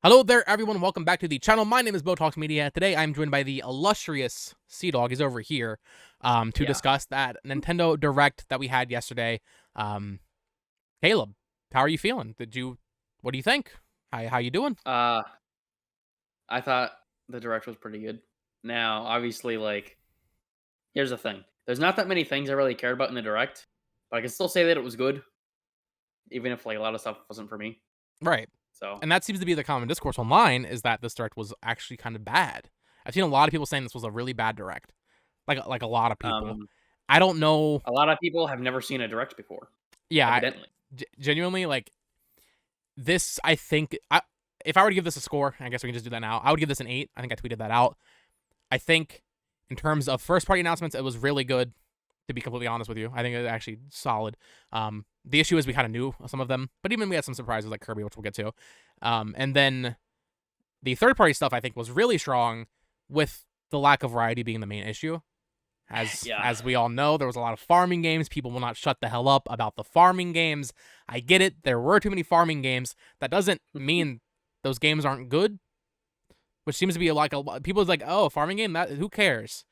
Hello there, everyone. Welcome back to the channel. My name is Botox Media. Today, I'm joined by the illustrious Sea-Dog. He's over here to discuss that Nintendo Direct that we had yesterday. Caleb, how are you feeling? What do you think? How you doing? I thought the Direct was pretty good. Now, obviously, here's the thing. There's not that many things I really cared about in the Direct, but I can still say that it was good, even if a lot of stuff wasn't for me. Right. So, And that seems to be the common discourse online, is that this Direct was actually kind of bad. I've seen a lot of people saying this was a really bad Direct. Like a lot of people. I don't know. a lot of people have never seen a Direct before. Yeah, Evidently. genuinely, this, I think, if I were to give this a score, I guess we can just do that now, I would give this an 8. I think I tweeted that out. I think, in terms of first-party announcements, it was really good, to be completely honest with you. I think it was actually solid. The issue is we kind of knew some of them, but even we had some surprises like Kirby, which we'll get to. And then the third-party stuff, I think, was really strong, with the lack of variety being the main issue. As we all know, there was a lot of farming games. People will not shut the hell up about the farming games. I get it. There were too many farming games. That doesn't mean those games aren't good, which seems to be people's like, oh, farming game? Who cares?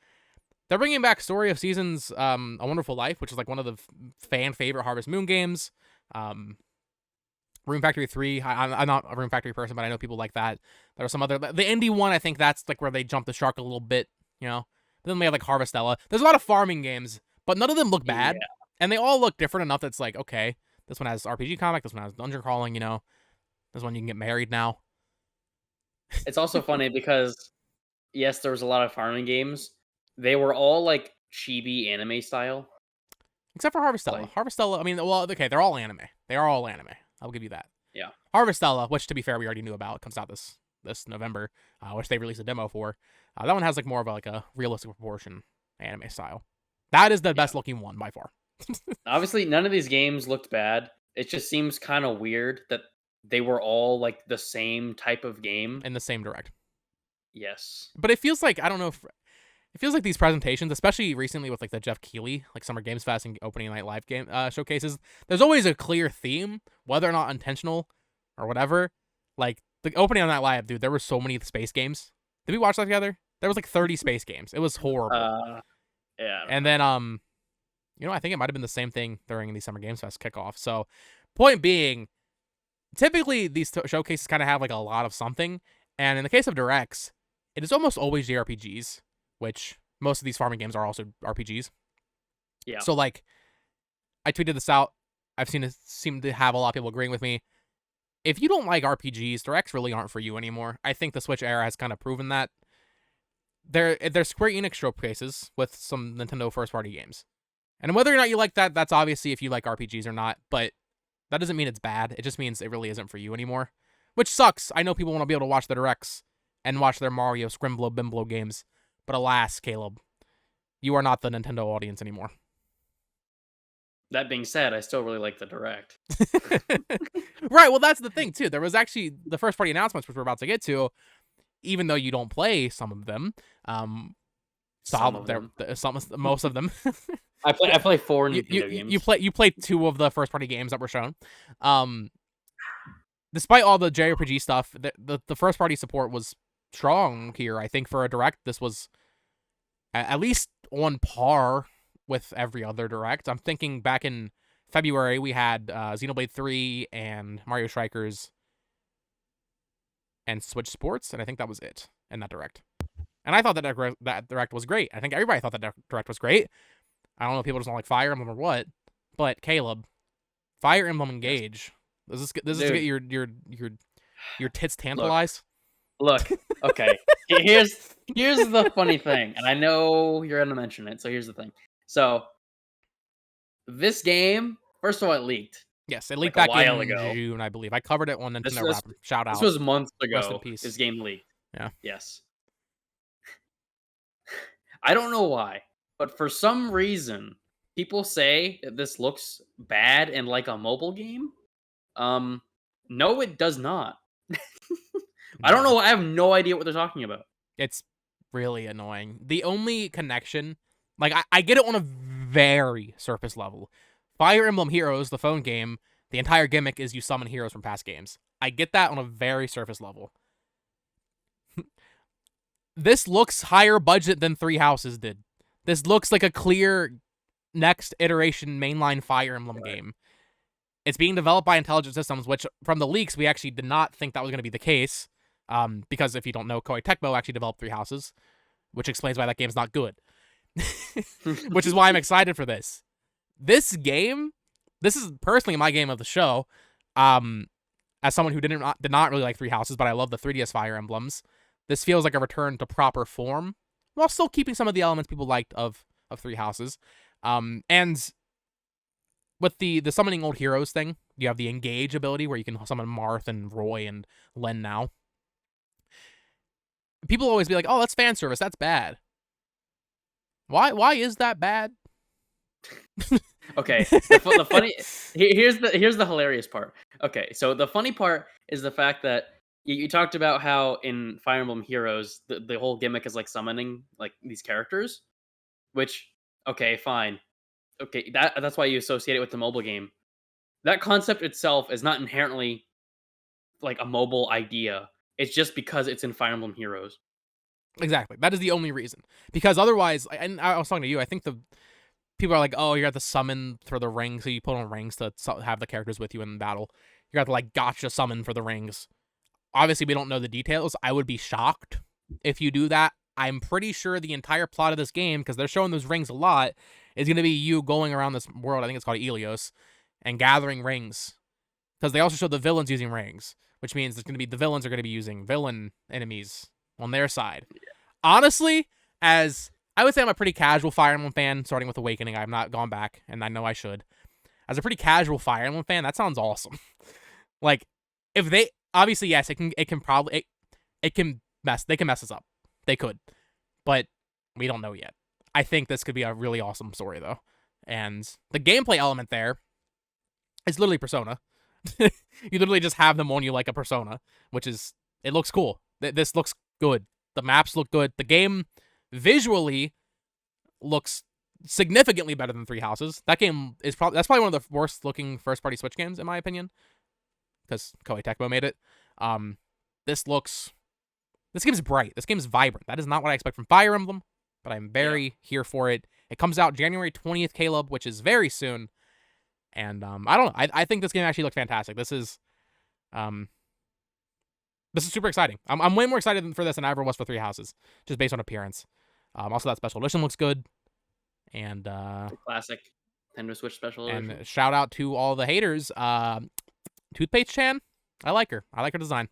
They're bringing back Story of Seasons, A Wonderful Life, which is one of the fan favorite Harvest Moon games. Rune Factory 3. I'm not a Rune Factory person, but I know people like that. There are some other... The indie one, I think that's where they jump the shark a little bit, you know? But then we have Harvestella. There's a lot of farming games, but none of them look bad. Yeah. And they all look different enough that's okay, this one has RPG comic, this one has dungeon crawling, This one you can get married now. It's also funny because, yes, there was a lot of farming games. They were all chibi anime style. Except for Harvestella. Harvestella, I mean, well, okay, they're all anime. They are all anime. I'll give you that. Yeah. Harvestella, which to be fair, we already knew about. It comes out this November, which they released a demo for. That one has more of a realistic proportion anime style. That is the best looking one by far. Obviously, none of these games looked bad. It just seems kind of weird that they were all the same type of game in the same Direct. Yes, but it feels I don't know if it feels like these presentations, especially recently with the Jeff Keighley Summer Games Fest and opening night live game showcases. There's always a clear theme, whether or not intentional or whatever. The opening on that live, dude, there were so many space games. Did we watch that together? There was 30 space games. It was horrible. Yeah. And then I think it might have been the same thing during the Summer Games Fest kickoff. So, point being, typically these showcases kind of have a lot of something, and in the case of Directs, it is almost always JRPGs, which most of these farming games are also RPGs. Yeah. So I tweeted this out. I've seen it seem to have a lot of people agreeing with me. If you don't like RPGs, Directs really aren't for you anymore. I think the Switch era has kind of proven that. They're Square Enix showcases with some Nintendo first-party games. And whether or not you like that, that's obviously if you like RPGs or not, but that doesn't mean it's bad. It just means it really isn't for you anymore, which sucks. I know people want to be able to watch the Directs and watch their Mario Scrimblow Bimblow games, but alas, Caleb, you are not the Nintendo audience anymore. That being said, I still really like the Direct. Right, well, that's the thing, too. There was actually the first-party announcements, which we're about to get to, even though you don't play some of them. Most of them. I play 4 Nintendo games. You play 2 of the first-party games that were shown. Despite all the JRPG stuff, the first-party support was strong here. I think for a Direct, this was at least on par with every other Direct. I'm thinking back in February, we had Xenoblade 3 and Mario Strikers and Switch Sports, and I think that was it in that Direct. And I thought that Direct was great. I think everybody thought that Direct was great. I don't know if people just don't like Fire Emblem or what, but Caleb, Fire Emblem Engage. Does this get your tits tantalized? Look, okay. Here's the funny thing, and I know you're gonna mention it, so here's the thing. So this game, first of all, it leaked. Yes, it leaked back in June, I believe. I covered it on Nintendo Wrap. Shout out. This was months ago. Rest in peace. This game leaked. Yeah. Yes. I don't know why, but for some reason, people say that this looks bad in a mobile game. No, it does not. I don't know. I have no idea what they're talking about. It's really annoying. The only connection, I get it on a very surface level. Fire Emblem Heroes, the phone game, The entire gimmick is you summon heroes from past games. I get that on a very surface level. This looks higher budget than Three Houses did. This looks like a clear next iteration mainline Fire Emblem game. It's being developed by Intelligent Systems, which from the leaks, we actually did not think that was going to be the case. Because if you don't know, Koei Tecmo actually developed Three Houses, which explains why that game's not good. Which is why I'm excited for this. This game, this is personally my game of the show. As someone who did not really like Three Houses, but I love the 3DS Fire Emblems, this feels like a return to proper form, while still keeping some of the elements people liked of Three Houses. And with the summoning old heroes thing, you have the Engage ability where you can summon Marth and Roy and Len now. People always be like, oh, that's fan service, that's bad. Why is that bad? Okay, the funny here's the hilarious part. Okay, so the funny part is the fact that you talked about how in Fire Emblem Heroes the whole gimmick is like summoning like these characters, which okay, fine. Okay, that's why you associate it with the mobile game. That concept itself is not inherently like a mobile idea. It's just because it's in Fire Emblem Heroes. Exactly. That is the only reason. Because otherwise, and I was talking to you, I think the people are like, oh, you have to summon for the rings, so you put on rings to have the characters with you in battle. You have to like gotcha summon for the rings. Obviously, we don't know the details. I would be shocked if you do that. I'm pretty sure the entire plot of this game, because they're showing those rings a lot, is going to be you going around this world, I think it's called Ilios, and gathering rings. Because they also show the villains using rings, which means it's going to be the villains are going to be using villain enemies on their side. Yeah. Honestly, as I would say I'm a pretty casual Fire Emblem fan, starting with Awakening. I've not gone back, and I know I should. As a pretty casual Fire Emblem fan, that sounds awesome. Like, if they obviously yes, they can mess us up. They could, but we don't know yet. I think this could be a really awesome story though, and the gameplay element there is literally Persona. You literally just have them on you like a Persona, which is it looks cool. This looks good. The maps look good. The game visually looks significantly better than Three Houses. That game is that's probably one of the worst looking first party Switch games in my opinion, because Koei Tecmo made it. This game's bright. This game's vibrant. That is not what I expect from Fire Emblem, but I'm very here for it. It comes out January 20th, Caleb, which is very soon. And I don't know. I think this game actually looks fantastic. This is super exciting. I'm way more excited for this than I ever was for Three Houses, just based on appearance. Also, that special edition looks good. And the classic Nintendo Switch special edition. And shout out to all the haters. Toothpaste Chan, I like her. I like her design.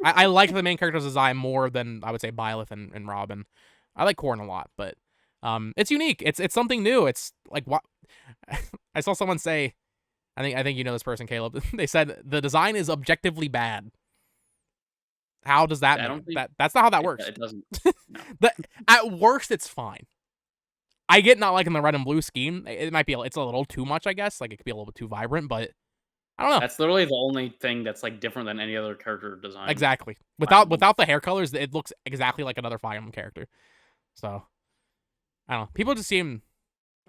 I like the main character's design more than I would say Byleth and Robin. I like Corn a lot, but it's unique. It's something new. It's like what I saw someone say. I think you know this person, Caleb. They said the design is objectively bad. How does that mean? That's not how that works. It doesn't. No. At worst, it's fine. I get not liking the red and blue scheme. It might be it's a little too much, I guess. Like it could be a little bit too vibrant, but I don't know. That's literally the only thing that's like different than any other character design. Exactly. Without the hair colors, it looks exactly like another Fire Emblem character. So I don't know. People just seem.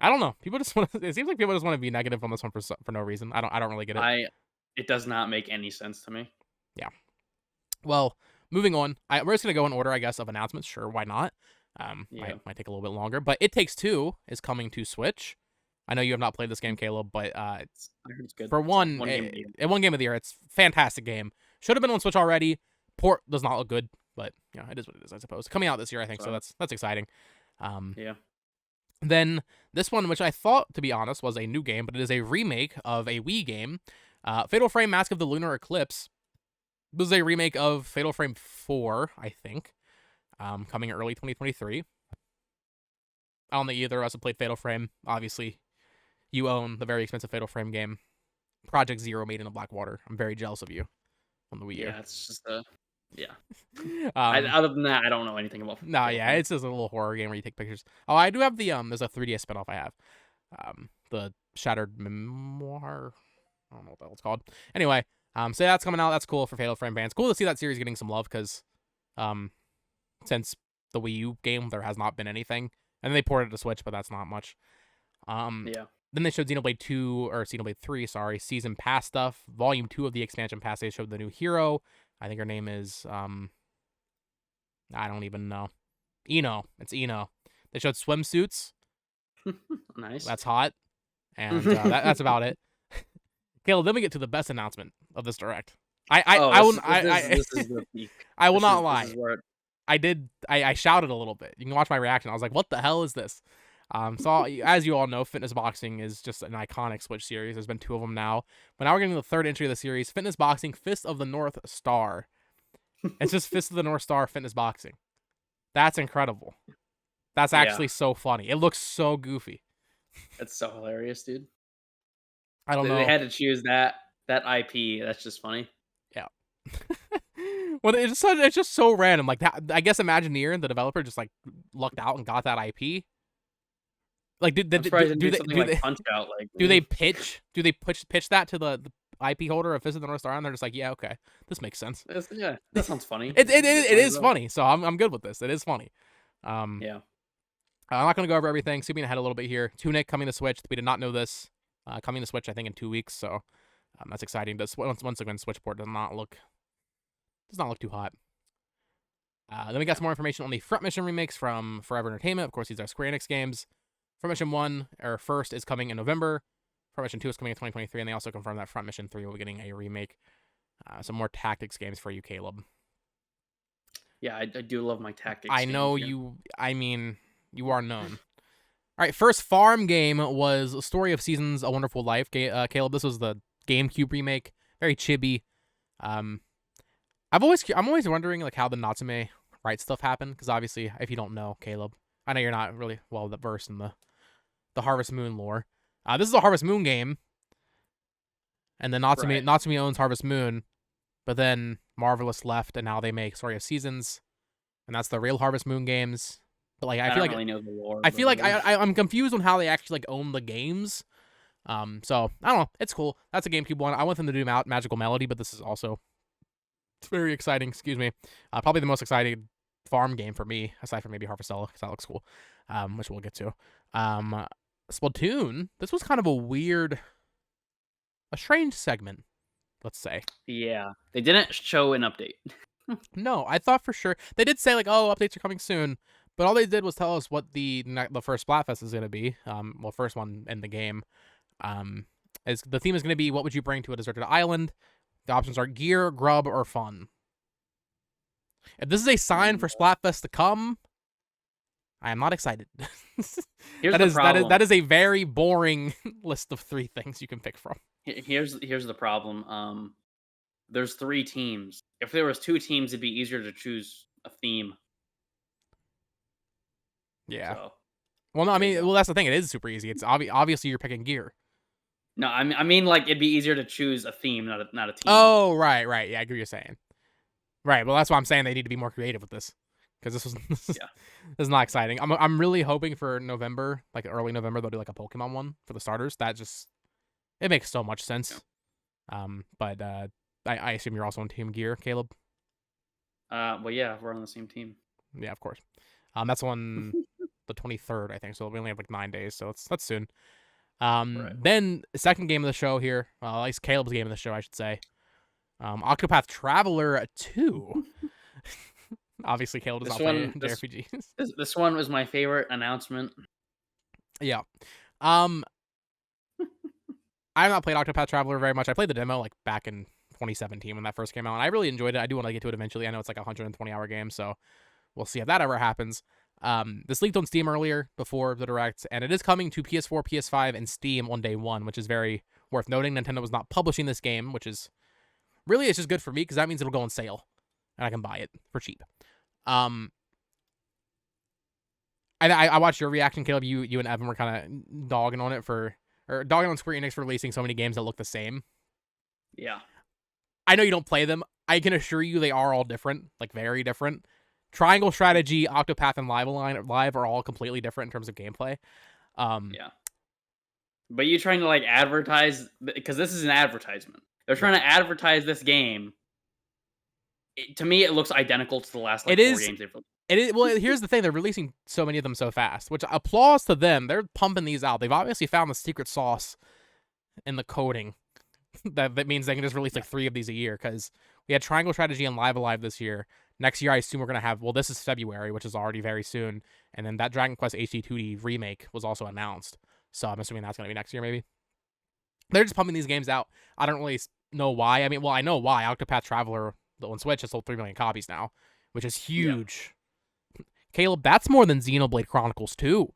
I don't know. People just want. It seems like people just want to be negative on this one for no reason. I don't really get it. It does not make any sense to me. Yeah. Well, moving on. We're just gonna go in order, I guess, of announcements. Sure, why not? Might take a little bit longer, but It Takes Two is coming to Switch. I know you have not played this game, Caleb, but it's good. For one game of the year, it's a fantastic game. Should have been on Switch already. Port does not look good, but yeah, it is what it is, I suppose. Coming out this year, I think, so that's exciting. Yeah. Then this one, which I thought, to be honest, was a new game, but it is a remake of a Wii game, Fatal Frame: Mask of the Lunar Eclipse. This is a remake of Fatal Frame 4, I think, coming in early 2023. I don't think either of us have played Fatal Frame. Obviously, you own the very expensive Fatal Frame game, Project Zero made in the Blackwater. I'm very jealous of you on the Wii U. Yeah, it's just other than that, I don't know anything about. It's just a little horror game where you take pictures. Oh, I do have the there's a 3DS spinoff I have, the Shattered Memoir. I don't know what the hell it's called. Anyway, so that's coming out. That's cool for Fatal Frame fans. Cool to see that series getting some love because, since the Wii U game, there has not been anything, and they ported it to Switch, but that's not much. Then they showed Xenoblade 2 or Xenoblade 3, sorry, season pass stuff. Volume 2 of the expansion pass. They showed the new hero. I think her name is I don't even know. Eno. It's Eno. They showed swimsuits. Nice. That's hot. And that's about it. Caleb, then we get to the best announcement of this direct. This is the peak. I will not lie. I shouted a little bit. You can watch my reaction. I was like, what the hell is this? So as you all know, Fitness Boxing is just an iconic Switch series. There's been 2 of them now. But now we're getting the 3rd entry of the series, Fitness Boxing Fist of the North Star. It's just Fist of the North Star Fitness Boxing. That's incredible. That's actually so funny. It looks so goofy. It's so hilarious, dude. I don't know. They had to choose that IP. That's just funny. Yeah. Well, it's just so random. Like that, I guess Imagineer, the developer, just like lucked out and got that IP. Like, do they Punch Out? Like, do they pitch that to the IP holder of Fist of the North Star, and they're just like, yeah, okay, this makes sense. Yeah, that sounds funny. It is funny, so I'm good with this. It is funny. Yeah. I'm not gonna go over everything. Skipping ahead a little bit here. Tunic coming to Switch. We did not know this. Coming to Switch, I think in 2 weeks. So that's exciting. Once again, Switch port does not look too hot. Then we got some more information on the Front Mission remakes from Forever Entertainment. Of course, these are Square Enix games. Front Mission 1 or first is coming in November. Front Mission 2 is coming in 2023, and they also confirmed that Front Mission 3 will be getting a remake. Some more tactics games for you, Caleb. Yeah, I do love my tactics. I know you. I mean, you are known. All right, first farm game was Story of Seasons: A Wonderful Life. Caleb, this was the GameCube remake. Very chibi. I'm always wondering like how the Natsume right stuff happened, because obviously, if you don't know, Caleb, I know you're not really well versed in the Harvest Moon lore. This is a Harvest Moon game, and then Natsume owns Harvest Moon, but then Marvelous left, and now they make Story of Seasons, and that's the real Harvest Moon games. But like, I feel like really know the lore, I feel like I'm confused on how they actually like own the games. So I don't know. It's cool. That's a GameCube one. I want them to do Magical Melody, but this is also very exciting. Excuse me. Probably the most exciting farm game for me, aside from maybe Harvestella, because that looks cool. Which we'll get to. Splatoon. This was kind of a strange segment, let's say. Yeah, they didn't show an update. No, I thought for sure they did say like, oh, updates are coming soon, but all they did was tell us what the first Splatfest is going to be. First one in the game. Is the theme is going to be, what would you bring to a deserted island? The options are gear, grub, or fun. If this is a sign for Splatfest to come, I am not excited. That is a very boring list of 3 things you can pick from. Here's the problem. There's 3 teams. If there was 2 teams, it'd be easier to choose a theme. Yeah. So, well, no, I mean, that's the thing. It is super easy. It's obviously you're picking gear. No, I mean, like, it'd be easier to choose a theme, not a team. Oh, right. Yeah, I get what you're saying. Right. Well, that's why I'm saying they need to be more creative with this, because this is not exciting. I'm really hoping for November, like early November, they'll do like a Pokemon one for the starters. It makes so much sense. Yeah. But I assume you're also on Team Gear, Caleb. Well, yeah, we're on the same team. Yeah, of course. That's on the 23rd, I think. So we only have like 9 days, so that's soon. Right. Then the second game of the show here, at least Caleb's game of the show, I should say. Octopath Traveler 2. Obviously, Caleb does not play JRPGs. This one was my favorite announcement. Yeah. I have not played Octopath Traveler very much. I played the demo like back in 2017 when that first came out, and I really enjoyed it. I do want to get to it eventually. I know it's like a 120-hour game, so we'll see if that ever happens. This leaked on Steam earlier before the Direct, and it is coming to PS4, PS5, and Steam on day 1, which is very worth noting. Nintendo was not publishing this game, which is really, it's just good for me, because that means it'll go on sale, and I can buy it for cheap. I watched your reaction, Caleb. You and Evan were kind of dogging on Square Enix for releasing so many games that look the same. Yeah. I know you don't play them. I can assure you they are all different, like very different. Triangle Strategy, Octopath, and Live are all completely different in terms of gameplay. Yeah. But you're trying to like advertise, because this is an advertisement. They're trying to advertise this game. To me, it looks identical to the last 4 games they've released. Well, here's the thing: they're releasing so many of them so fast, which applause to them. They're pumping these out. They've obviously found the secret sauce in the coding. that means they can just release like 3 of these a year. Because we had Triangle Strategy and Live Alive this year. Next year, I assume we're gonna have. Well, this is February, which is already very soon, and then that Dragon Quest HD 2D remake was also announced. So I'm assuming that's gonna be next year, maybe. They're just pumping these games out. I don't really know why. I mean, well, I know why. Octopath Traveler on Switch has sold 3 million copies now, which is huge. Caleb, that's more than Xenoblade Chronicles 2.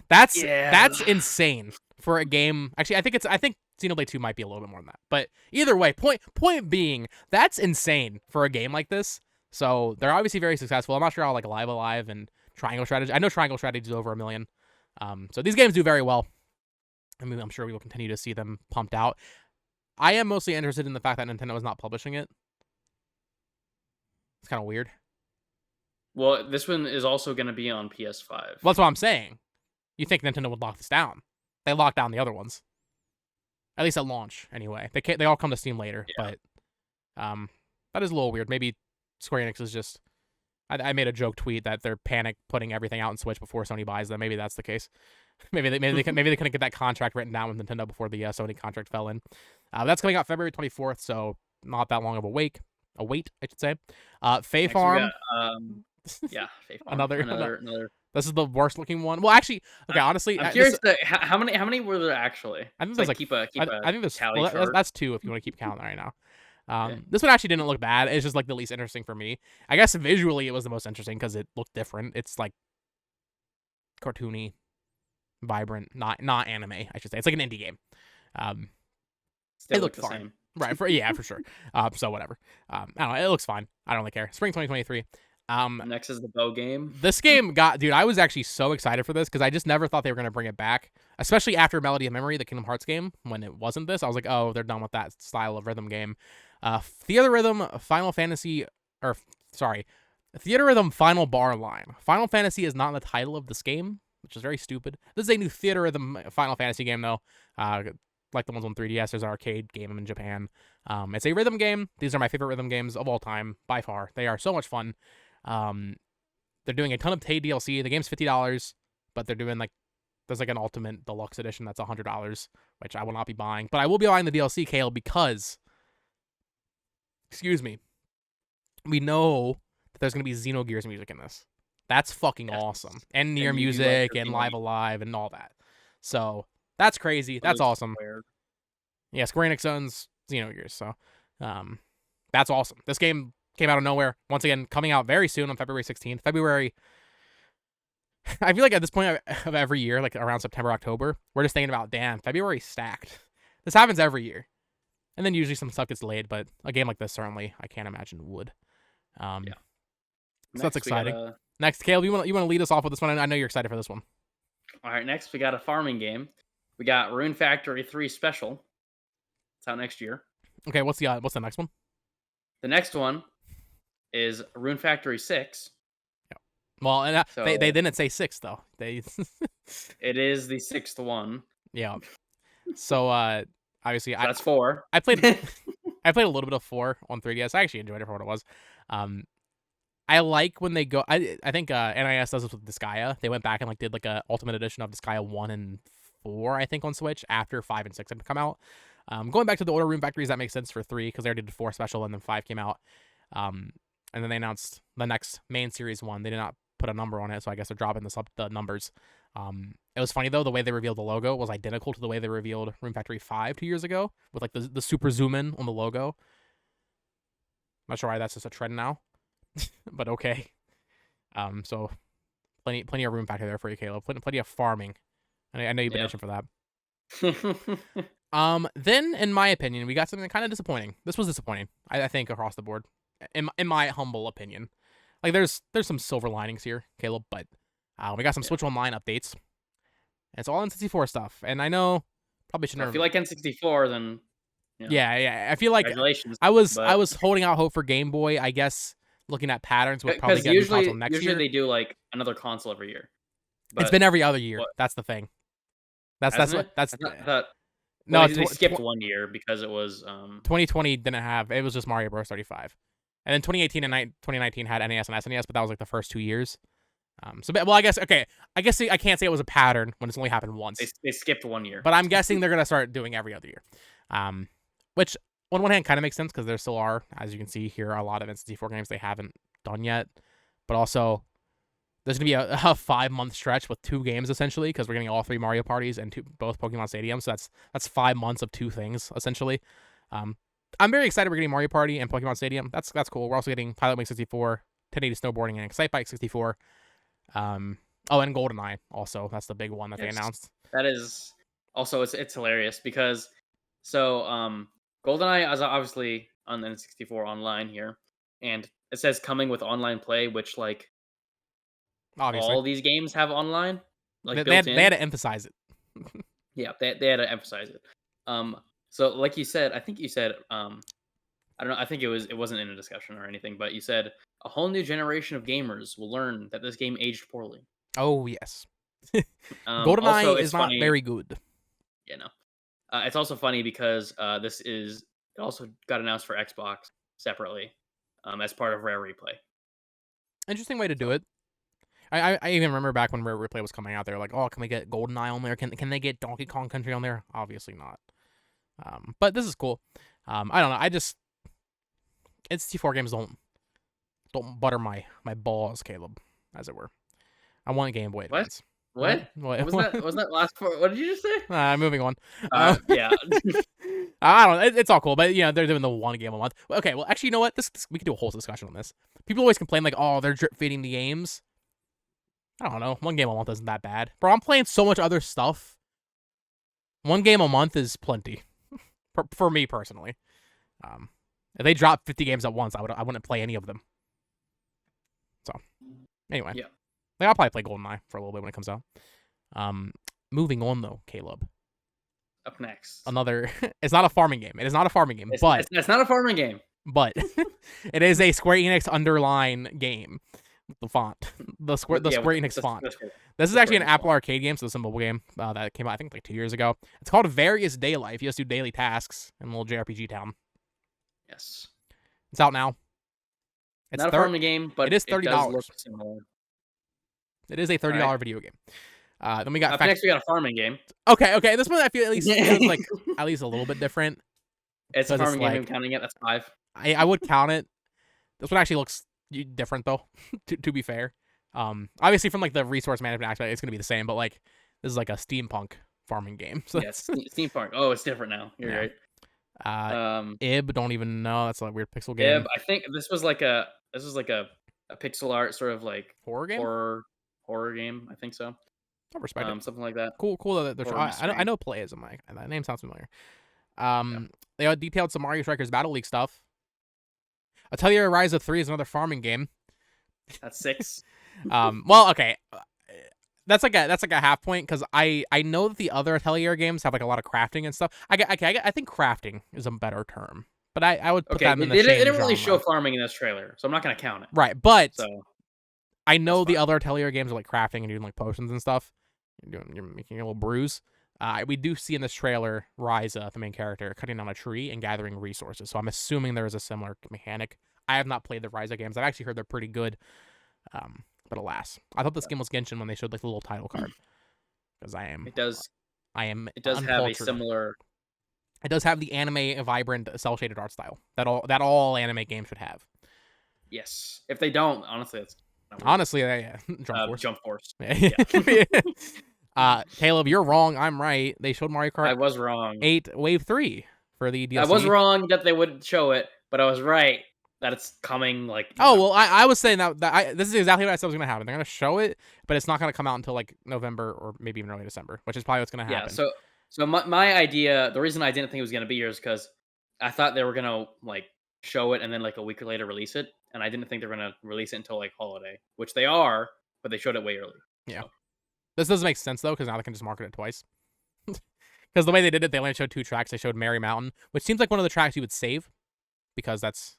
That's insane for a game. Actually, I think Xenoblade 2 might be a little bit more than that. But either way, point being, that's insane for a game like this. So they're obviously very successful. I'm not sure how like Live Alive and Triangle Strategy. I know Triangle Strategy is over 1 million. So these games do very well. I mean, I'm sure we will continue to see them pumped out. I am mostly interested in the fact that Nintendo is not publishing it. It's kind of weird. Well, this one is also going to be on PS5. Well, that's what I'm saying. You think Nintendo would lock this down? They locked down the other ones, at least at launch. Anyway, they all come to Steam later, but that is a little weird. Maybe Square Enix is just. I made a joke tweet that they're panic putting everything out on Switch before Sony buys them. Maybe that's the case. maybe they couldn't get that contract written down with Nintendo before the Sony contract fell in. That's coming out February 24th, so not that long of a wait, I should say. Fae Farm. Fae Farm. Another. This is the worst looking one. Well, actually, okay. Honestly, I'm curious. How many were there actually? I think there's like keep a I think there's tally that's 2 if you want to keep counting right now. This one actually didn't look bad. It's just like the least interesting for me. I guess visually it was the most interesting because it looked different. It's like cartoony, vibrant, not anime. I should say it's like an indie game. Still it looked the fine, same. right? For sure. So whatever. I don't know. It looks fine. I don't really care. Spring 2023. Next is the bow game. This game dude, I was actually so excited for this because I just never thought they were going to bring it back, especially after Melody of Memory, the Kingdom Hearts game. When it wasn't this, I was like, oh, they're done with that style of rhythm game. Theater Rhythm Final Bar Line. Final Fantasy is not in the title of this game, which is very stupid. This is a new Theater Rhythm Final Fantasy game, though. Like the ones on 3DS, there's an arcade game in Japan. It's a rhythm game. These are my favorite rhythm games of all time, by far. They are so much fun. They're doing a ton of paid DLC. The game's $50, but they're doing there's like an Ultimate Deluxe Edition that's $100, which I will not be buying. But I will be buying the DLC, Kale, because, excuse me, we know that there's going to be Xenogears music in this. That's fucking awesome. And Nier music and Live Alive and all that. So that's crazy. That's awesome. Yeah, Square Enix owns Xenogears, so that's awesome. This game came out of nowhere. Once again, coming out very soon on February 16th. I feel like at this point of every year, like around September, October, we're just thinking about, damn, February's stacked. This happens every year. And then usually some stuff gets delayed, but a game like this, certainly, I can't imagine would. So that's exciting. Next, Caleb, you want to lead us off with this one? I know you're excited for this one. All right, next we got a farming game. We got Rune Factory 3 Special. It's out next year. Okay, what's the next one? The next one is Rune Factory 6. Yeah. Well, and they didn't say 6 though. It is the 6th one. Yeah. So obviously that's 4. I played a little bit of 4 on 3DS. I actually enjoyed it for what it was. I like when they go. I think NIS does this with Disgaea. They went back and did a Ultimate Edition of Disgaea 1 and 4, I think, on Switch after 5 and 6 had come out. Going back to the order Rune Factories, that makes sense for 3 because they already did 4 special and then 5 came out. And then they announced the next main series one. They did not put a number on it, so I guess they're dropping the numbers. It was funny though, the way they revealed the logo was identical to the way they revealed Rune Factory 5 2 years ago with the super zoom in on the logo. Not sure why that's just a trend now, but okay. So plenty of Rune Factory there for you, Caleb. Plenty of farming. I know you've been itching for that. Then in my opinion, we got something kind of disappointing. This was disappointing, I think, across the board. In my humble opinion, there's some silver linings here, Caleb, but we got some Switch Online updates. It's all N64 stuff, and I know probably shouldn't. If you like N64, then yeah. I feel like I was holding out hope for Game Boy. I guess looking at patterns, we'll probably get a new console next year. Usually they do another console every year. But it's been every other year. That's the thing. No, they skipped 1 year because it was 2020 didn't have. It was just Mario Bros. 35. And then 2018 and 2019 had NES and SNES, but that was like the first 2 years. Well, I guess I can't say it was a pattern when it's only happened once. They skipped 1 year. But I'm guessing they're gonna start doing every other year. Which on one hand kind of makes sense because there still are, as you can see here, a lot of N64 games they haven't done yet. But also, there's gonna be a 5-month stretch with 2 games essentially because we're getting all 3 Mario parties and both Pokemon Stadium. So that's 5 months of 2 things essentially. I'm very excited we're getting Mario Party and Pokemon Stadium. That's cool. We're also getting Pilot Wing 64, 1080 Snowboarding, and Excite Bike 64. And GoldenEye also. That's the big one that they announced. That is also it's hilarious because GoldenEye is obviously on the N64 online here, and it says coming with online play, which like obviously all these games have online. Like they had to emphasize it. Yeah, they had to emphasize it. So like you said, I think you said I don't know. I think it wasn't in a discussion or anything, but you said a whole new generation of gamers will learn that this game aged poorly. Oh yes, GoldenEye is not very good. Yeah, no. It's also funny because it also got announced for Xbox separately, as part of Rare Replay. Interesting way to do it. I even remember back when Rare Replay was coming out, they were like, "Oh, can we get GoldenEye on there? Can they get Donkey Kong Country on there?" Obviously not. But this is cool. I don't know. N64 games don't butter my balls, Caleb, as it were. I want Game Boy Advance. What was that? Was that last part? What did you just say? Moving on. Yeah. I don't know. It's all cool, but they're doing the 1 game a month. Okay, well, actually, you know what? We can do a whole discussion on this. People always complain like, "Oh, they're drip feeding the games." I don't know. 1 game a month isn't that bad, bro. I'm playing so much other stuff. 1 game a month is plenty for me personally. If they dropped 50 games at once, I wouldn't play any of them. So, anyway, yeah. I'll probably play GoldenEye for a little bit when it comes out. Moving on though, Caleb. Up next, another. It's not a farming game. It is not a farming game, but it's not a farming game. But it is a Square Enix underline game. The font, the Square Enix font. This is actually an Apple Arcade game, so it's a mobile game that came out I think like 2 years ago. It's called Various Day Life. You just do daily tasks in a little JRPG town. Yes, it's out now. It's not a farming game, but it is $30. It is a $30 right. video game. Then we got next. We got a farming game. Okay. This one I feel at least feels like at least a little bit different. It's a farming game. I'm counting it. That's 5. I would count it. This one actually looks different though. to be fair, obviously from like the resource management aspect, it's gonna be the same. But like this is like a steampunk farming game. So yeah, steampunk. Oh, it's different now. You're right. Ib, don't even know. That's a weird pixel game. Ib, I think this was like a pixel art sort of like horror game. Horror game. I think so. I respect it. Something like that. Cool that they're I know Playism. That name sounds familiar. They detailed some Mario Strikers Battle League stuff. Atelier Rise of 3 is another farming game. That's 6. Well, okay. That's like a half point because I know that the other Atelier games have like a lot of crafting and stuff. I think crafting is a better term, but I would put them in the same They didn't really genre. Show farming in this trailer, so I'm not gonna count it. Right, but I know the other Atelier games are like crafting and doing like potions and stuff. You're making a little brews. We do see in this trailer Ryza, the main character, cutting down a tree and gathering resources. So I'm assuming there is a similar mechanic. I have not played the Ryza games. I've actually heard they're pretty good. But alas, I thought this game was Genshin when they showed like the little title card. Because It does have a similar. It does have the anime vibrant cel shaded art style that all anime games should have. Yes. If they don't, honestly, it's Jump Force. Yeah. Caleb, you're wrong. I'm right. They showed Mario Kart. I was wrong. 8 Wave 3 for the DLC. I was wrong that they wouldn't show it, but I was right that it's coming. Like I was saying this is exactly what I said was going to happen. They're going to show it, but it's not going to come out until like November or maybe even early December, which is probably what's going to happen. Yeah. So my idea, the reason I didn't think it was going to be here is because I thought they were going to like show it and then like a week later release it, and I didn't think they were going to release it until like holiday, which they are, but they showed it way early. Yeah. So. This doesn't make sense though, because now they can just market it twice. Because the way they did it, they only showed 2 tracks. They showed Merry Mountain, which seems like one of the tracks you would save, because that's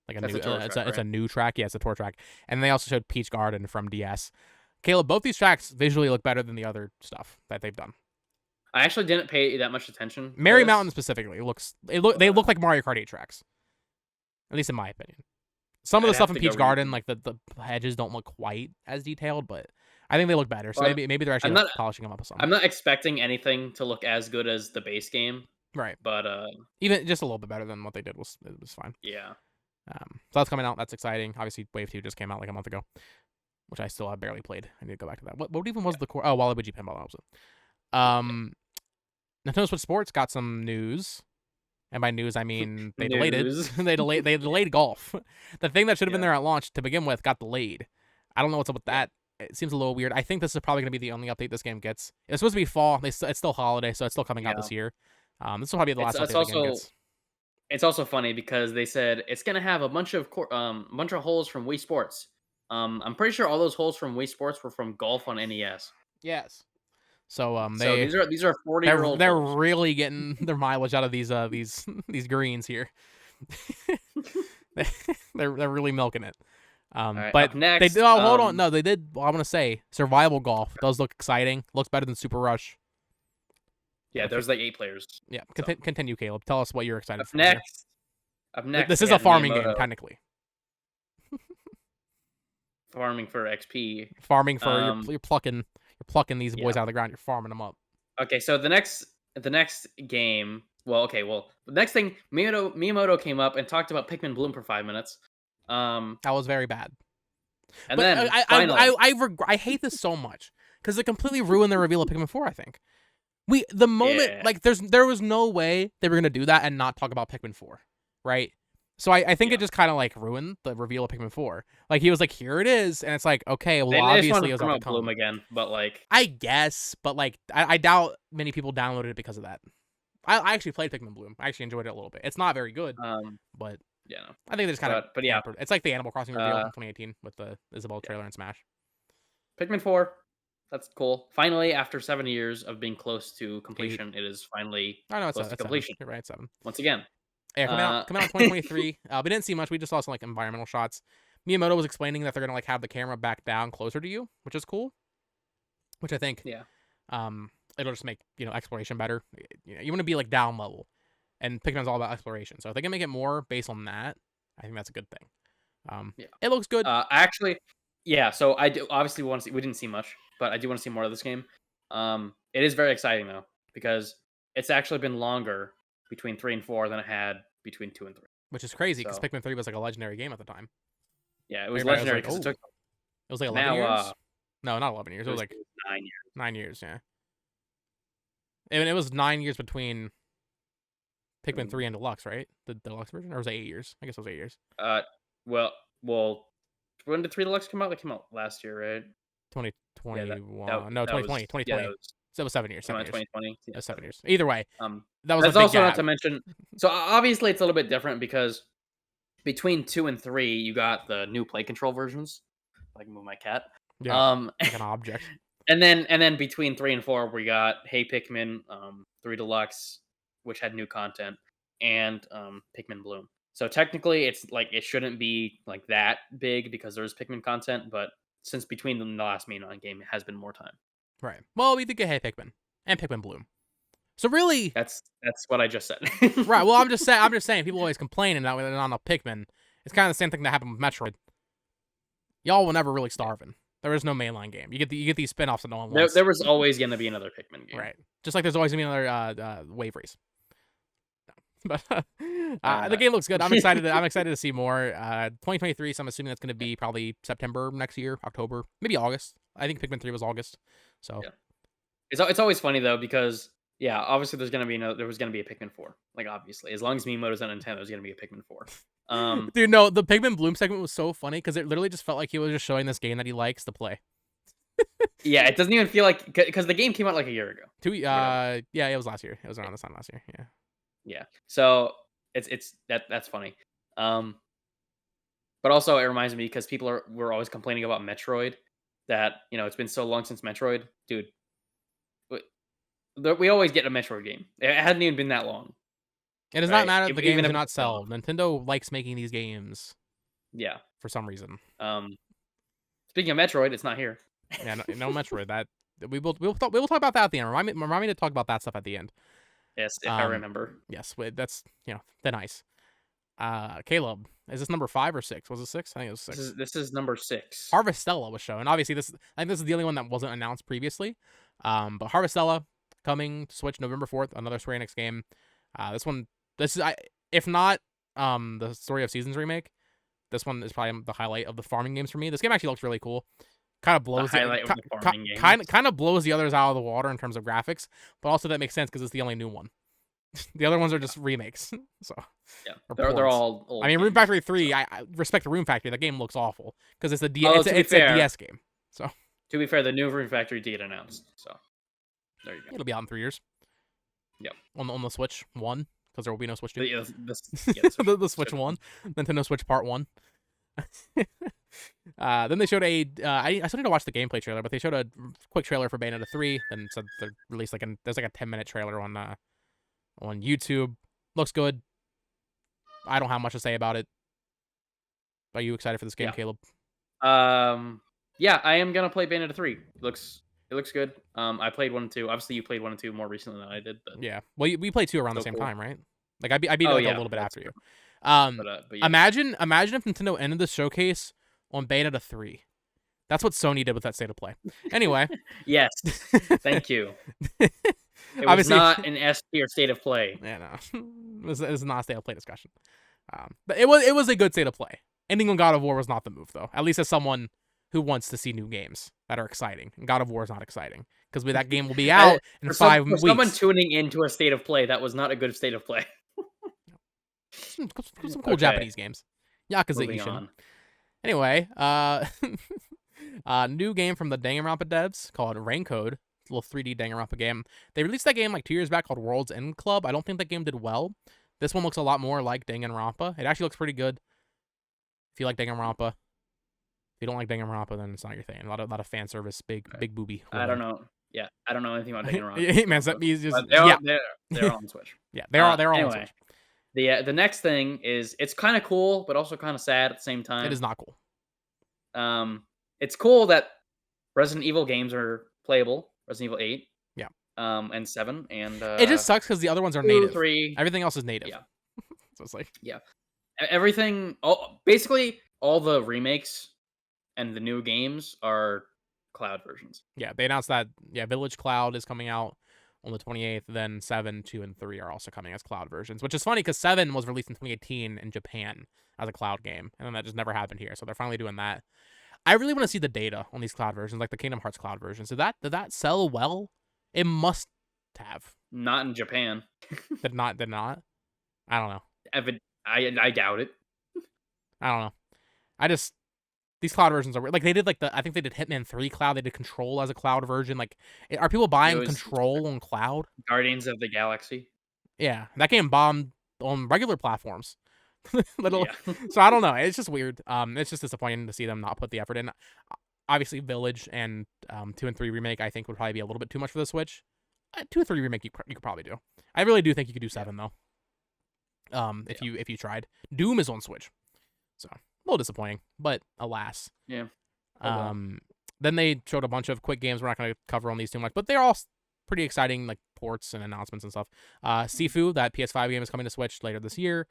like a new track. Yeah, it's a tour track. And they also showed Peach Garden from DS. Caleb, both these tracks visually look better than the other stuff that they've done. I actually didn't pay that much attention. Merry Mountain specifically they look like Mario Kart 8 tracks, at least in my opinion. Some of the I'd stuff have in to go Peach read Garden, them. like the hedges, don't look quite as detailed, but I think they look better. So But maybe they're actually I'm like, not polishing them up with some. I'm not expecting anything to look as good as the base game, Right. but Even just a little bit better than what they did was fine. yeah. So that's coming out. That's exciting. Obviously, Wave 2 just came out like a month ago, which I still have barely played. I need to go back to that. What even was the core? Oh, Waluigi Pinball. That was it. Nintendo Switch Sports got some news. And by news, I mean they delayed it. News. they delayed golf. The thing that should have been Yeah. there at launch to begin with got delayed. I don't know what's up with Yeah. that. It seems a little weird. I think this is probably going to be the only update this game gets. It's supposed to be fall. It's still holiday, so it's still coming out Yeah. this year. This will probably be the last It's update the game also gets. it's also funny because they said it's gonna have a bunch of holes from Wii Sports. I'm pretty sure all those holes from Wii Sports were from golf on NES. Yes. So So these are 40-year-old they're holes. really getting their mileage out of these these greens here. they're really milking it. Right, But up next, they did. Oh, hold on. No, they did. Well, I'm gonna say survival golf does look exciting. Looks better than Super Rush. Yeah, there's like 8 players. Yeah. So. Continue, Caleb. Tell us what you're excited Up for. Here. next, This we is a got farming Miyamoto. game, technically. Farming for XP. Farming for you're plucking these boys Yeah. out of the ground. You're farming them up. Okay, so the next game. Well, the next thing, Miyamoto came up and talked about Pikmin Bloom for 5 minutes. That was very bad. And But then finally, I hate this so much because it completely ruined the reveal of Pikmin 4. I think the moment Yeah. like there was no way they were gonna do that and not talk about Pikmin 4, right? So I think Yeah. it just kind of like ruined the reveal of Pikmin 4. Like he was like, here it is, and it's like, okay, well they just obviously wanted it to was on promote the Bloom come. again, but like, I guess, but like I doubt many people downloaded it because of that. I actually played Pikmin Bloom. I actually enjoyed it a little bit. It's not very good, but yeah, no. I think they just kind of But yeah, hampered. It's like the Animal Crossing reveal Uh, in 2018 with the Isabelle trailer and Smash. Pikmin 4. That's cool. Finally, after 7 years of being close to completion, it is finally I know it's close to 7. completion You're right, it's 7. once again. Yeah, coming out in 2023. We didn't see much. We just saw some like environmental shots. Miyamoto was explaining that they're gonna like have the camera back down closer to you, which is cool. Which I think, Yeah. it'll just make exploration better. You want to be like down level, and Pikmin's all about exploration. So if they can make it more based on that, I think that's a good thing. Yeah. It looks good. Actually, yeah. So I do obviously want to see. We didn't see much, but I do want to see more of this game. It is very exciting though because it's actually been longer between 3 and 4 than it had between 2 and 3. Which is crazy because So- Pikmin 3 was like a legendary game at the time. Yeah, it was Everybody was legendary like, because "Oh." it took It was like 11 now. years. No, not 11 years. It was like 9 years. 9 years. Yeah. And it was 9 years between Pikmin 3 and Deluxe, right? The Deluxe version, or was it 8 years? I guess it was 8 years. Well, when did 3 Deluxe come out? They came out last year, right? 2021. No, that 2020. was- 2020. Yeah, that was So it was 7 years. came 7 out years. 2020. It Yeah, was 7 years. Either way, that was That's a big also gap. not to mention. So obviously, it's a little bit different because between 2 and 3, you got the new play control versions. If I can move my cat. Yeah, like an object. And then between 3 and 4, we got Hey Pikmin, 3 Deluxe, which had new content, and Pikmin Bloom. So technically, it's like it shouldn't be like that big because there's Pikmin content, but since between them, the last main game has been more time. Right. Well, we did get Hey Pikmin and Pikmin Bloom. So really, That's what I just said. right. Well, I'm just saying. People always complaining that we're not enough Pikmin. It's kind of the same thing that happened with Metroid. Y'all were never really starving. There was no mainline game. You get these spin-offs that no one wants. There was always going to be another Pikmin game. Right. Just like there's always gonna be another Wave Race. No. But the game looks good. I'm excited. I'm excited to see more. 2023. So I'm assuming that's gonna be probably September next year, October, maybe August. I think Pikmin 3 was August. So Yeah. It's always funny though because obviously there was gonna be a Pikmin 4. Like obviously, as long as Miyamoto's on Nintendo, there's gonna be a Pikmin 4. Dude, no, the Pikmin Bloom segment was so funny because it literally just felt like he was just showing this game that he likes to play. Yeah, it doesn't even feel like because the game came out like a year ago. Yeah, it was last year. It was around this time last year. Yeah. Yeah, so that's funny. But also it reminds me because we're always complaining about Metroid that it's been so long since Metroid, dude. We always get a Metroid game. It hadn't even been that long. It does not Right. matter if the games Even do if not it's sell. Nintendo likes making these games Yeah. for some reason. Speaking of Metroid, it's not here. Yeah, no Metroid. That we will talk about that at the end. Remind me to talk about that stuff at the end. Yes, if I remember. Yes, that's they're nice. Caleb, is this number 5 or 6? Was it 6? I think it was 6. This is number 6. Harvestella was shown. Obviously, I think this is the only one that wasn't announced previously. But Harvestella coming to Switch November 4th, another Square Enix game. This is if not the Story of Seasons remake, this one is probably the highlight of the farming games for me. This game actually looks really cool. Kind of blows the highlight of the farming games. Kind of blows the others out of the water in terms of graphics, but also that makes sense because it's the only new one. The other ones are just remakes. So yeah, they're all old. I mean, Rune Factory 3. So. I respect the Rune Factory. The game looks awful because it's a DS game. So to be fair, the new Rune Factory did announced. So there you go. It'll be out in 3 years. Yeah, on the Switch 1 because there will be no Switch 2. The Switch 1, Nintendo Switch Part 1. Then they showed I still need to watch the gameplay trailer, but they showed a quick trailer for Bayonetta 3. Then said they released there's like a 10-minute trailer on YouTube. Looks good. I don't have much to say about it. Are you excited for this game, Caleb? Yeah, I am gonna play Bayonetta 3. It looks good. I played 1 and 2. Obviously, you played 1 and 2 more recently than I did. But yeah, well, we played 2 around the same time, right? Like I beat it a little bit after you. But yeah. Imagine if Nintendo ended the showcase on Bayonetta 3. That's what Sony did with that State of Play. Anyway. Yes. Thank you. It was not an S tier State of Play. Yeah, no. It was not a State of Play discussion. But it was a good State of Play. Ending on God of War was not the move, though. At least as someone who wants to see new games that are exciting. And God of War is not exciting. Because that game will be out in 5 weeks. For someone tuning into a State of Play, that was not a good State of Play. Some cool Japanese games. Yakuza Ishin. Anyway, new game from the Danganronpa devs called Raincode. It's a little 3D Danganronpa game. They released that game like 2 years back called World's End Club. I don't think that game did well. This one looks a lot more like Danganronpa. It actually looks pretty good. If you like Danganronpa. If you don't like Danganronpa, then it's not your thing. A lot of fan service, big booby. Whatever. I don't know. Yeah, I don't know anything about Danganronpa. Man, that means just they're on Switch. Yeah, they're all on Switch. The next thing is it's kind of cool, but also kind of sad at the same time. It is not cool. It's cool that Resident Evil games are playable. Resident Evil 8. Yeah. And 7 and it just sucks because the other ones are 2, native. 3. Everything else is native. Yeah. So it's like everything. Basically all the remakes and the new games are cloud versions. Yeah, they announced that. Yeah, Village Cloud is coming out on the 28th. Then 7, 2, and 3 are also coming as cloud versions, which is funny because 7 was released in 2018 in Japan as a cloud game, and then that just never happened here. So they're finally doing that. I really want to see the data on these cloud versions, like the Kingdom Hearts cloud versions. Did that sell well? It must have. Not in Japan. Did not. I don't know. I doubt it. I don't know. These cloud versions are like they did I think they did Hitman 3 cloud. They did Control as a cloud version. Like, are people buying Control on cloud? Guardians of the Galaxy. Yeah, that game bombed on regular platforms. So I don't know. It's just weird. It's just disappointing to see them not put the effort in. Obviously, Village and 2 and 3 remake I think would probably be a little bit too much for the Switch. 2 and 3 remake you could probably do. I really do think you could do 7 though. If you tried. Doom is on Switch, so a little disappointing, but alas. Yeah. Then they showed a bunch of quick games. We're not going to cover on these too much, but they're all pretty exciting, like ports and announcements and stuff. Sifu, that PS5 game, is coming to Switch later this year.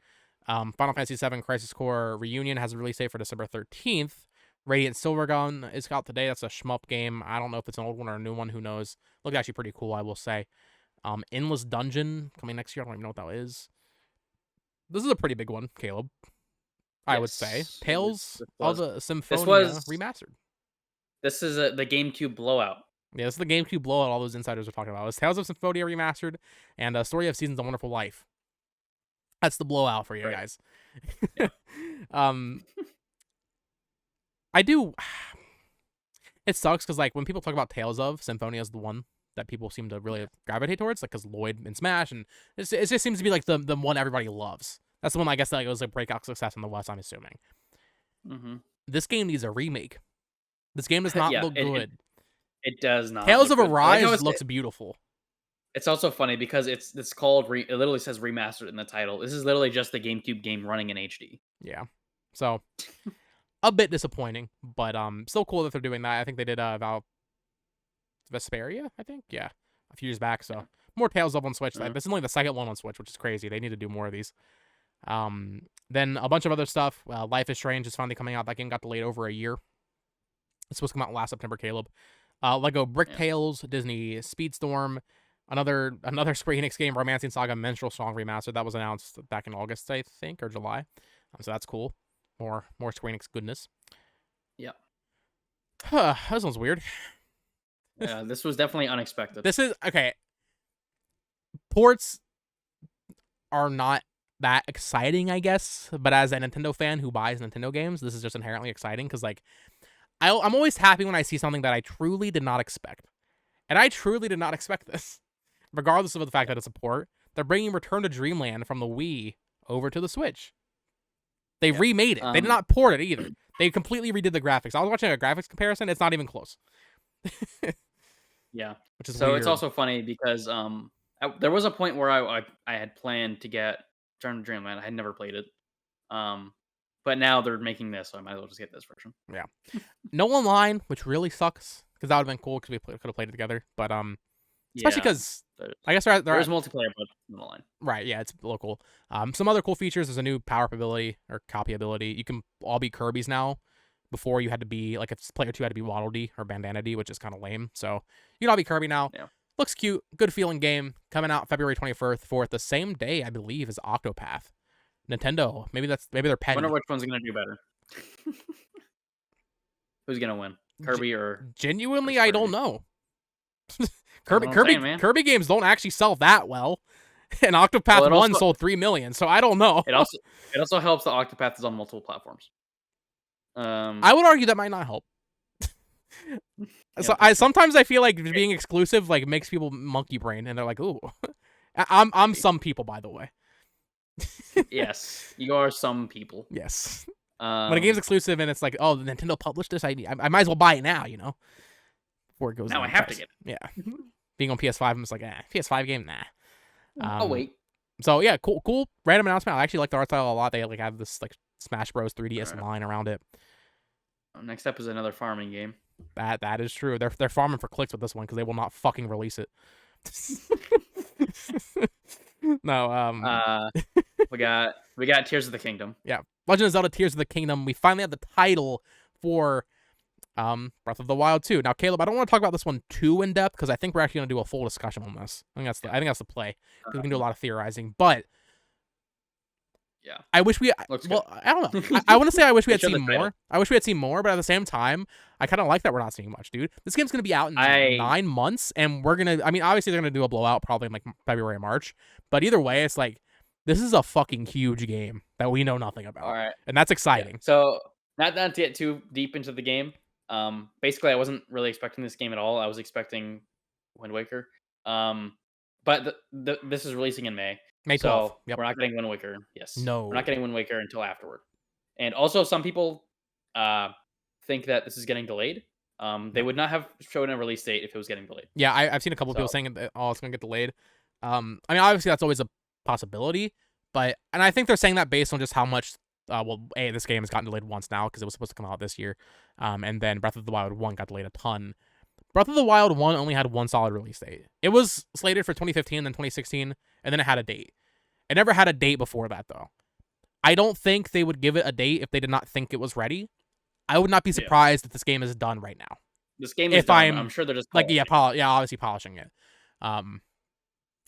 Final Fantasy VII Crisis Core Reunion has a release date for December 13th. Radiant Silvergun is out today. That's a shmup game. I don't know if it's an old one or a new one. Who knows? Looked actually pretty cool, I will say. Endless Dungeon coming next year. I don't even know what that is. This is a pretty big one, Caleb. I would say. Tales of the Symphonia remastered. This is the GameCube blowout. Yeah, this is the GameCube blowout all those insiders are talking about. It's Tales of Symphonia remastered and Story of Seasons: A Wonderful Life. That's the blowout for you guys. Yeah. I do. It sucks because like when people talk about Tales of Symphonia is the one that people seem to really gravitate towards, like because Lloyd and Smash, and it just seems to be like the one everybody loves. That's the one I guess that was a breakout success in the West, I'm assuming. Mm-hmm. This game needs a remake. This game does not look good. It does not. Tales of Arise looks beautiful. It's also funny because it's called it literally says remastered in the title. This is literally just the GameCube game running in HD. Yeah. So a bit disappointing, but still cool that they're doing that. I think they did Vesperia, I think. Yeah. A few years back, so more Tales of on Switch. This is only the second one on Switch, which is crazy. They need to do more of these. Then a bunch of other stuff. Life is Strange is finally coming out. That game got delayed over a year. It's supposed to come out last September, Caleb. Lego Brick Tales, Disney Speedstorm, another Square Enix game, Romancing Saga Minstrel Song Remastered. That was announced back in August, I think, or July. So that's cool. More Square Enix goodness. Yeah. This one's weird. Yeah, this was definitely unexpected. This is okay. Ports are not that exciting, I guess, but as a Nintendo fan who buys Nintendo games, this is just inherently exciting because, like, I'm always happy when I see something that I truly did not expect, and I truly did not expect this, regardless of the fact that it's a port. They're bringing Return to Dreamland from the Wii over to the Switch. They remade it. They did not port it either. They completely redid the graphics. I was watching a graphics comparison. It's not even close. Yeah. Which is so weird. It's also funny because there was a point where I had planned to get Return to Dreamland. I had never played it. But now they're making this, so I might as well just get this version. Yeah. No online, which really sucks because that would have been cool because we could have played it together. But especially because I guess there is multiplayer, but no online. Right, yeah, it's local. Some other cool features. There's a new power-up ability or copy ability. You can all be Kirby's now. Before you had to be like, if player 2 had to be Waddle Dee or Bandana Dee, which is kind of lame. So you can all be Kirby now. Yeah. Looks cute, good feeling game. Coming out February 24th the same day, I believe, as Octopath. Nintendo. Maybe they're petty. I wonder which one's gonna do better. Who's gonna win? Kirby or genuinely? I don't know. Kirby games don't actually sell that well, and Octopath 1 sold 3 million. So I don't know. It also helps that Octopath is on multiple platforms. I would argue that might not help. So sometimes I feel like being exclusive like makes people monkey brain, and they're like, "Ooh, I'm some people, by the way." Yes, you are some people. Yes. When a game's exclusive and it's like, "Oh, Nintendo published this, I might as well buy it now," you know, before it goes. Now I have to get it. Yeah. Being on PS5, I'm just like, PS5 game, nah. I'll wait. So yeah, cool random announcement. I actually like the art style a lot. They like have this like Smash Bros 3DS line around it. Next up is another farming game. That is true. They're farming for clicks with this one because they will not fucking release it. No. We got Tears of the Kingdom. Yeah, Legend of Zelda: Tears of the Kingdom. We finally have the title for Breath of the Wild 2. Now, Caleb, I don't want to talk about this one too in depth because I think we're actually gonna do a full discussion on this. I think that's the play because we can do a lot of theorizing, but. Yeah, I wish we. Well, I don't know. I want to say I wish we had seen more. I wish we had seen more, but at the same time, I kind of like that we're not seeing much, dude. This game's gonna be out in 9 months, and we're gonna. I mean, obviously they're gonna do a blowout probably in like February or March, but either way, it's like this is a fucking huge game that we know nothing about. All right, and that's exciting. Yeah. So not to get too deep into the game. Basically, I wasn't really expecting this game at all. I was expecting Wind Waker. But this is releasing in May. May 12th. So yep. We're not getting Wind Waker. Yes. No. We're not getting Wind Waker until afterward. And also, some people think that this is getting delayed. They would not have shown a release date if it was getting delayed. Yeah, I've seen a couple of people saying that, it's going to get delayed. I mean, obviously, that's always a possibility. And I think they're saying that based on just how much, this game has gotten delayed once now because it was supposed to come out this year. And then Breath of the Wild 1 got delayed a ton. Breath of the Wild 1 only had one solid release date. It was slated for 2015, then 2016, and then it had a date. It never had a date before that, though. I don't think they would give it a date if they did not think it was ready. I would not be surprised if this game is done right now. This game is done. I'm sure they're just polishing. Obviously polishing it.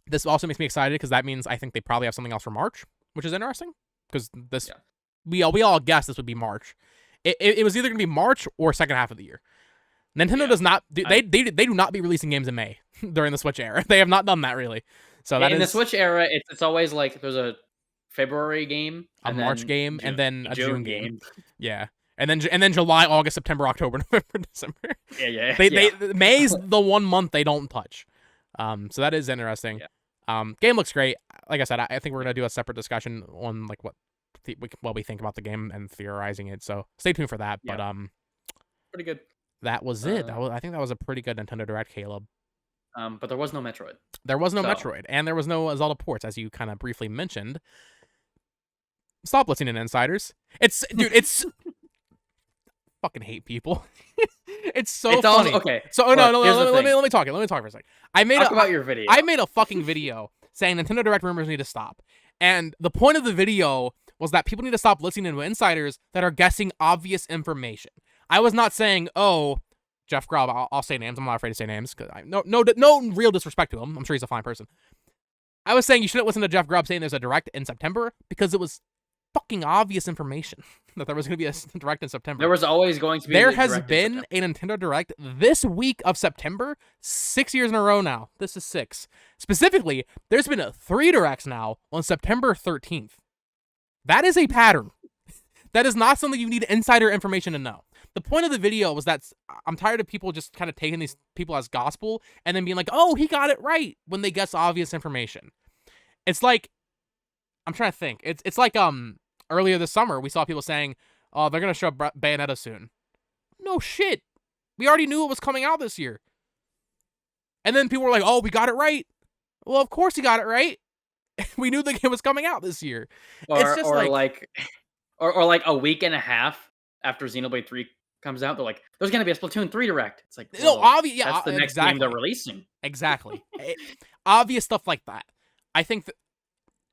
This also makes me excited because that means I think they probably have something else for March, which is interesting because we all guessed this would be March. It was either going to be March or second half of the year. Nintendo does not. They do not be releasing games in May during the Switch era. They have not done that really. So that in the Switch era, it's always like there's a February game, a March game, and then a June game. Yeah, and then July, August, September, October, November, December. Yeah. May's the 1 month they don't touch. So that is interesting. Yeah. Game looks great. Like I said, I think we're gonna do a separate discussion on like what we think about the game and theorizing it. So stay tuned for that. Yeah. But pretty good. That was it. I think that was a pretty good Nintendo Direct, Caleb. But there was no Metroid. There was no Metroid, and there was no Zelda ports, as you kind of briefly mentioned. Stop listening to insiders. It's fucking hate people. It's so funny. Okay. So no. Let me talk. Let me talk for a second. Talk about your video. I made a fucking video saying Nintendo Direct rumors need to stop, and the point of the video was that people need to stop listening to insiders that are guessing obvious information. I was not saying, oh, Jeff Grubb, I'll say names. I'm not afraid to say names because no real disrespect to him. I'm sure he's a fine person. I was saying you shouldn't listen to Jeff Grubb saying there's a direct in September because it was fucking obvious information that there was going to be a direct in September. There was always going to be. There has been a Nintendo Direct this week of September 6 years in a row now. This is 6. Specifically, there's been 3 Directs now on September 13th. That is a pattern. That is not something you need insider information to know. The point of the video was that I'm tired of people just kind of taking these people as gospel and then being like, oh, he got it right when they guess obvious information. It's like, I'm trying to think. It's like earlier this summer, we saw people saying, oh, they're going to show Bayonetta soon. No shit. We already knew it was coming out this year. And then people were like, oh, we got it right. Well, of course he got it right. We knew the game was coming out this year. Or like a week and a half after Xenoblade 3 comes out, they're like, there's going to be a Splatoon 3 Direct. It's like, no, obvious. Yeah, that's the next game they're releasing. Exactly. Obvious stuff like that. I think that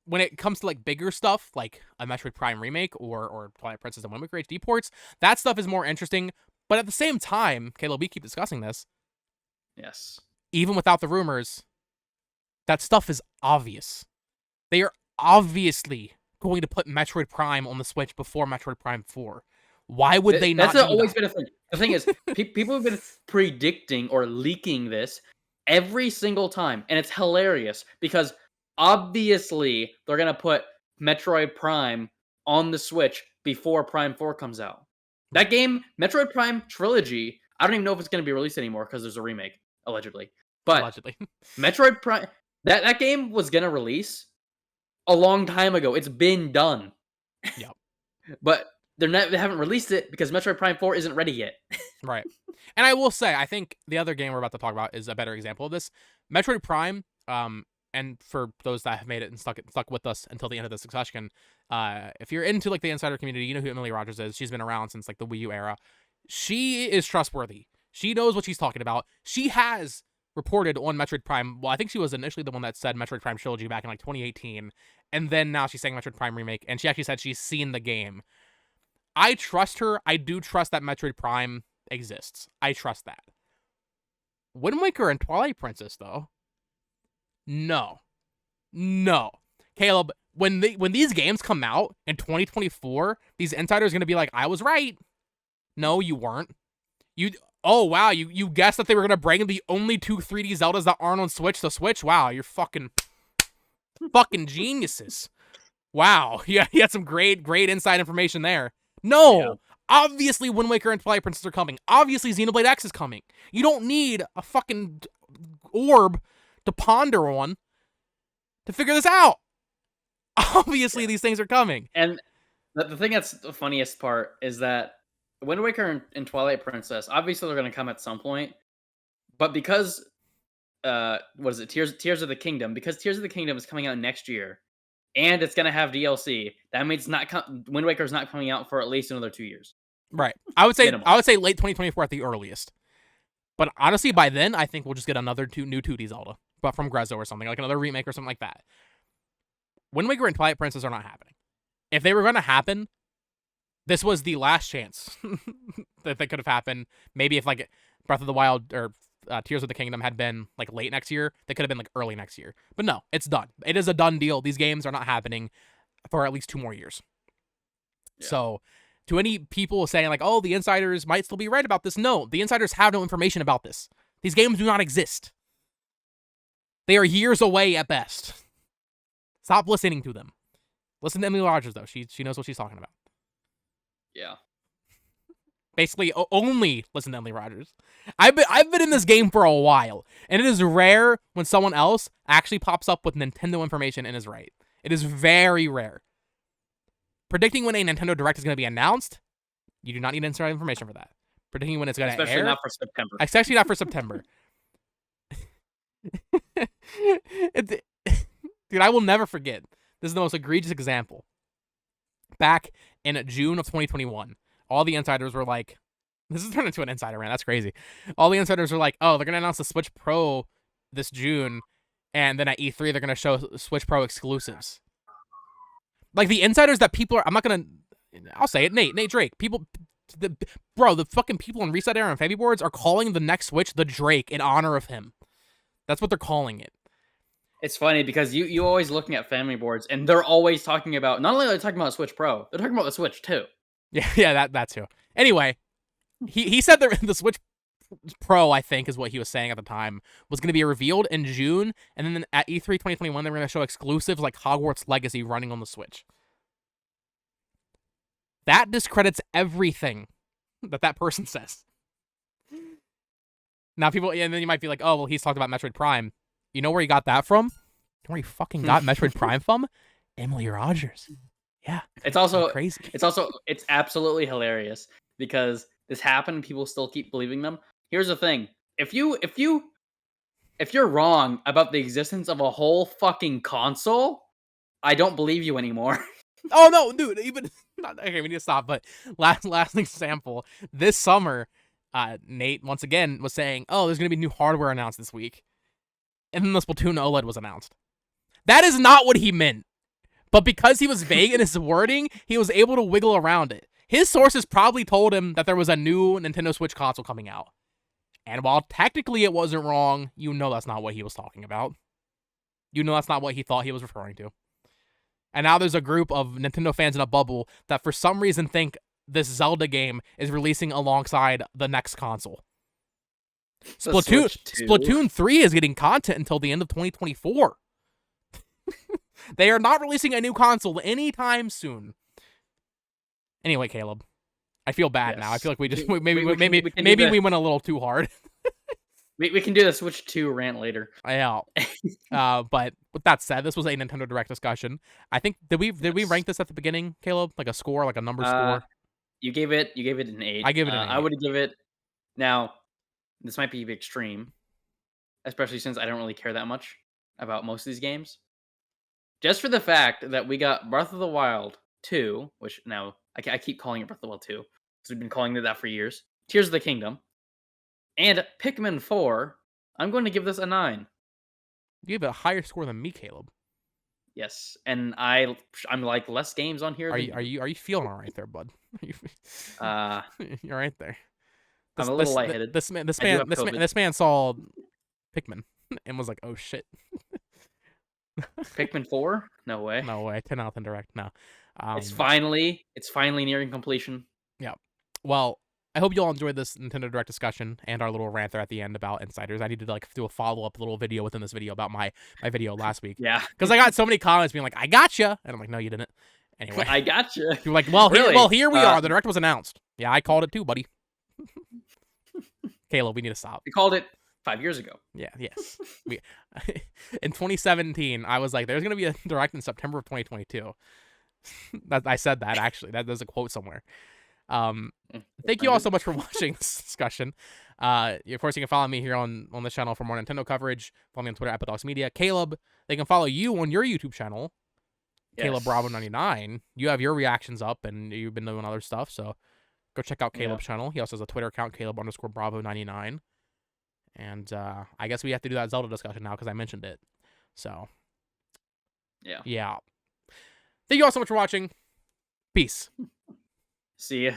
when it comes to like bigger stuff, like a Metroid Prime remake or Twilight Princess and Wind Waker HD ports, that stuff is more interesting. But at the same time, Caleb, we keep discussing this. Yes. Even without the rumors, that stuff is obvious. They are obviously going to put Metroid Prime on the Switch before Metroid Prime 4. Why would they not? That's always been a thing. The thing is, people have been predicting or leaking this every single time, and it's hilarious because obviously they're gonna put Metroid Prime on the Switch before Prime 4 comes out. That game, Metroid Prime Trilogy, I don't even know if it's gonna be released anymore because there's a remake, allegedly. But allegedly. Metroid Prime, that game was gonna release a long time ago. It's been done. Yep. But they haven't released it because Metroid Prime 4 isn't ready yet. Right. And I will say, I think the other game we're about to talk about is a better example of this. Metroid Prime, and for those that have made it and stuck with us until the end of this discussion, if you're into like the insider community, you know who Emily Rogers is. She's been around since like the Wii U era. She is trustworthy. She knows what she's talking about. She has reported on Metroid Prime. Well, I think she was initially the one that said Metroid Prime Trilogy back in like 2018, and then now she's saying Metroid Prime Remake, and she actually said she's seen the game. I trust her. I do trust that Metroid Prime exists. I trust that. Wind Waker and Twilight Princess, though, no. Caleb, when these games come out in 2024, these insiders are going to be like, I was right. No, you weren't. Oh, wow, you guessed that they were going to bring the only 2 3D Zeldas that aren't on Switch to Switch? Wow, you're fucking geniuses. Wow, yeah, you had some great inside information there. No, yeah. Obviously Wind Waker and Twilight Princess are coming. Obviously Xenoblade X is coming. You don't need a fucking orb to ponder on to figure this out. Obviously these things are coming. And the thing that's the funniest part is that Wind Waker and Twilight Princess, obviously they're going to come at some point, but because, what is it, Tears of the Kingdom, because Tears of the Kingdom is coming out next year, and it's going to have DLC, that means Wind Waker is not coming out for at least another 2 years. Right. I would say late 2024 at the earliest. But honestly, by then, I think we'll just get another new 2D Zelda, but from Grezzo or something, like another remake or something like that. Wind Waker and Twilight Princess are not happening. If they were going to happen, this was the last chance that they could have happened. Maybe if like Breath of the Wild or Tears of the Kingdom had been like late next year, they could have been like early next year. But no, it's done. It is a done deal. These games are not happening for at least 2 more years. Yeah. So to any people saying like, oh, the insiders might still be right about this, no, the insiders have no information about this. These games do not exist. They are years away at best. Stop listening to them. Listen to Emily Rogers, though. She knows what she's talking about. Yeah. Basically, only listen to Emily Rogers. I've been in this game for a while, and it is rare when someone else actually pops up with Nintendo information and is right. It is very rare. Predicting when a Nintendo Direct is going to be announced, you do not need inside information for that. Predicting when it's going to air. Especially not for September. Especially not for September. Dude, I will never forget. This is the most egregious example. Back in June of 2021, all the insiders were like, this has turned into an insider rant. That's crazy. All the insiders were like, oh, they're going to announce the Switch Pro this June, and then at E3, they're going to show Switch Pro exclusives. Like the insiders that people are. I'm not gonna. I'll say it. Nate Drake. People. Bro, the fucking people in Reset Era and Febby boards are calling the next Switch the Drake in honor of him. That's what they're calling it. It's funny because you always looking at family boards and they're always talking about, not only are they talking about Switch Pro, they're talking about the Switch 2. Yeah, that too. Anyway, he said that the Switch Pro, I think, is what he was saying at the time, was going to be revealed in June, and then at E3 2021, they were going to show exclusives like Hogwarts Legacy running on the Switch. That discredits everything that person says. Now, people, and then you might be like, oh, well, he's talked about Metroid Prime. You know where he got that from? You know where he fucking got Metroid Prime from? Emily Rogers. Yeah. It's also crazy. It's absolutely hilarious because this happened. People still keep believing them. Here's the thing: if you're wrong about the existence of a whole fucking console, I don't believe you anymore. Oh no, dude! Even okay, we need to stop. But last example, this summer, Nate once again was saying, "Oh, there's gonna be new hardware announced this week," and then the Splatoon OLED was announced. That is not what he meant. But because he was vague in his wording, he was able to wiggle around it. His sources probably told him that there was a new Nintendo Switch console coming out. And while technically it wasn't wrong, you know that's not what he was talking about. You know that's not what he thought he was referring to. And now there's a group of Nintendo fans in a bubble that for some reason think this Zelda game is releasing alongside the next console. Splatoon 3 is getting content until the end of 2024. They are not releasing a new console anytime soon. Anyway, Caleb, I feel bad now. I feel like we maybe we went a little too hard. We can do the Switch 2 rant later. Yeah. But with that said, this was a Nintendo Direct discussion. I think did we rank this at the beginning, Caleb? Like a score, like a number score? You gave it an 8. I give it an 8. I would give it. Now, this might be extreme, especially since I don't really care that much about most of these games. Just for the fact that we got Breath of the Wild 2, which now I keep calling it Breath of the Wild 2 because we've been calling it that for years. Tears of the Kingdom. And Pikmin 4, I'm going to give this a 9. You have a higher score than me, Caleb. Yes, and I'm like less games on here. Are you feeling all right there, bud? You're right there. I'm a little lightheaded. This man saw Pikmin and was like, "Oh shit." Pikmin 4? No way. No way. 10 out of 10 Direct. No. It's finally nearing completion. Yeah. Well, I hope you all enjoyed this Nintendo Direct discussion and our little rant there at the end about insiders. I need to do a follow-up little video within this video about my video last week. Yeah. Because I got so many comments being like, "I gotcha," and I'm like, "No, you didn't." Anyway. I gotcha. You're like, "Well, here we are. The Direct was announced." Yeah, I called it too, buddy. Caleb, we need to stop. We called it 5 years ago. Yeah, yes. In 2017, I was like, there's going to be a Direct in September of 2022. I said that, actually. There's a quote somewhere. Thank you all so much for watching this discussion. Of course, you can follow me here on this channel for more Nintendo coverage. Follow me on Twitter at @ButDogsMedia. Caleb, they can follow you on your YouTube channel, yes. Caleb Bravo 99. You have your reactions up, and you've been doing other stuff, so go check out Caleb's channel. He also has a Twitter account, Caleb_Bravo99. And I guess we have to do that Zelda discussion now because I mentioned it. So, yeah. Thank you all so much for watching. Peace. See ya.